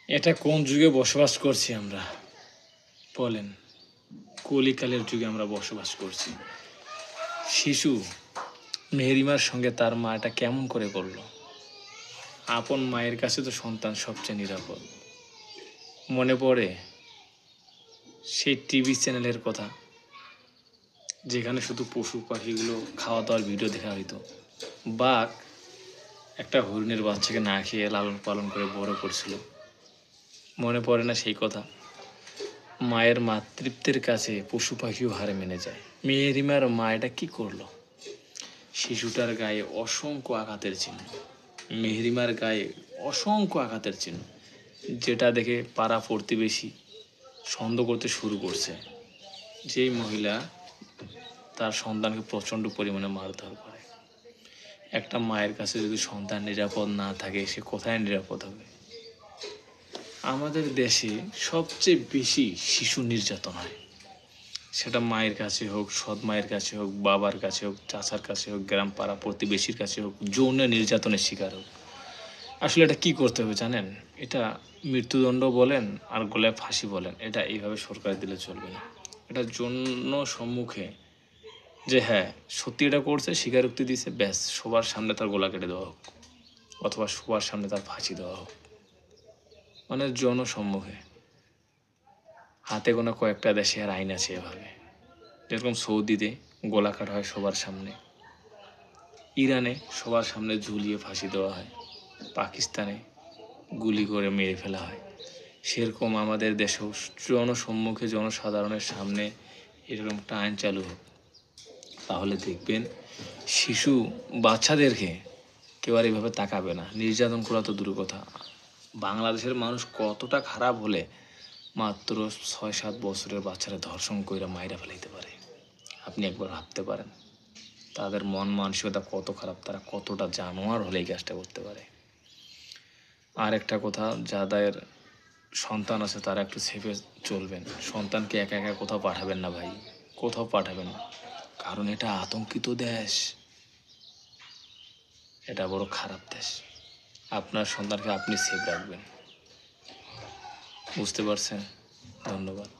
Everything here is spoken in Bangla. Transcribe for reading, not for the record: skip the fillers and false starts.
এটা কোন যুগে বসবাস করছি আমরা বলেন? কলিকালের যুগে আমরা বসবাস করছি। শিশু মেহেরিমার সঙ্গে তার মা এটা কেমন করে করলো? আপন মায়ের কাছে তো সন্তান সবচেয়ে নিরাপদ। মনে পড়ে সেই টিভি চ্যানেলের কথা, যেখানে শুধু পশু পাখিগুলো খাওয়া দাওয়ার ভিডিও দেখা হইতো। বাঘ একটা হরিণের বাচ্চাকে না খেয়ে লালন পালন করে বড় করছিল। মনে পড়ে না সেই কথা? মায়ের মাতৃত্বের কাছে পশু পাখিও হারে মেনে যায়। মেহেরিমার মা এটা কি করলো? শিশুটার গায়ে অসংখ্য আঘাতের চিহ্ন। মেহেরিমার গায়ে অসংখ্য আঘাতের চিহ্ন, যেটা দেখে পাড়া প্রতিবেশী সন্দেহ করতে শুরু করছে। যেই মহিলা তার সন্তানকে প্রচণ্ড পরিমাণে মারধর করে। একটা মায়ের কাছে যদি সন্তান নিরাপদ না থাকে, সে কোথায় নিরাপদ হবে? আমাদের দেশে সবচেয়ে বেশি শিশু নির্যাতন হয়, সেটা মায়ের কাছে হোক, সৎ মায়ের কাছে হোক, বাবার কাছে হোক, চাচার কাছে হোক, গ্রাম পাড়া প্রতিবেশীর কাছে হোক, যৌন নির্যাতনের শিকার হোক। আসলে এটা কী করতে হবে জানেন? এটা মৃত্যুদণ্ড বলেন আর গলায় ফাঁসি বলেন, এটা এইভাবে সরকার দিলে চলবে না। এটা জন্য সম্মুখে যে হ্যাঁ সত্যি এটা করছে, স্বীকারোক্তি দিয়েছে, ব্যাস সবার সামনে তার গলা কেটে দেওয়া হোক, অথবা সবার সামনে তার ফাঁসি দেওয়া হোক। মানে জনসম্মুখে। হাতে গোনা কয়েকটা দেশে আর আইন আছে এভাবে। যেরকম সৌদিতে গলা কাটা হয় সবার সামনে, ইরানে সবার সামনে ঝুলিয়ে ফাঁসি দেওয়া হয়, পাকিস্তানে গুলি করে মেরে ফেলা হয়। সেরকম আমাদের দেশেও জনসম্মুখে জনসাধারণের সামনে এরকম একটা আইন চালু হোক। তাহলে দেখবেন শিশু বাচ্চাদেরকে কেউ আর এভাবে তাকাবে না। নির্যাতন করা তো দূর কথা, বাংলাদেশের মানুষ কতটা খারাপ হলে মাত্র 6-7 বছরের বাচ্চারা ধর্ষণ করে মাইরা ফেলাইতে পারে। আপনি একবার ভাবতে পারেন তাদের মন মানসিকতা কত খারাপ, তারা কতটা জানোয়ার হলে এই কাজটা করতে পারে। আর একটা কথা, যাদের সন্তান আছে তারা একটু সেফে চলবেন। সন্তানকে একা একা কোথাও পাঠাবেন না ভাই, কোথাও পাঠাবেন না, কারণ এটা আতঙ্কিত দেশ, এটা বড় খারাপ দেশ। আপনার সন্তানকে আপনি সেফ রাখবেন। বুঝতে পারছেন? ধন্যবাদ।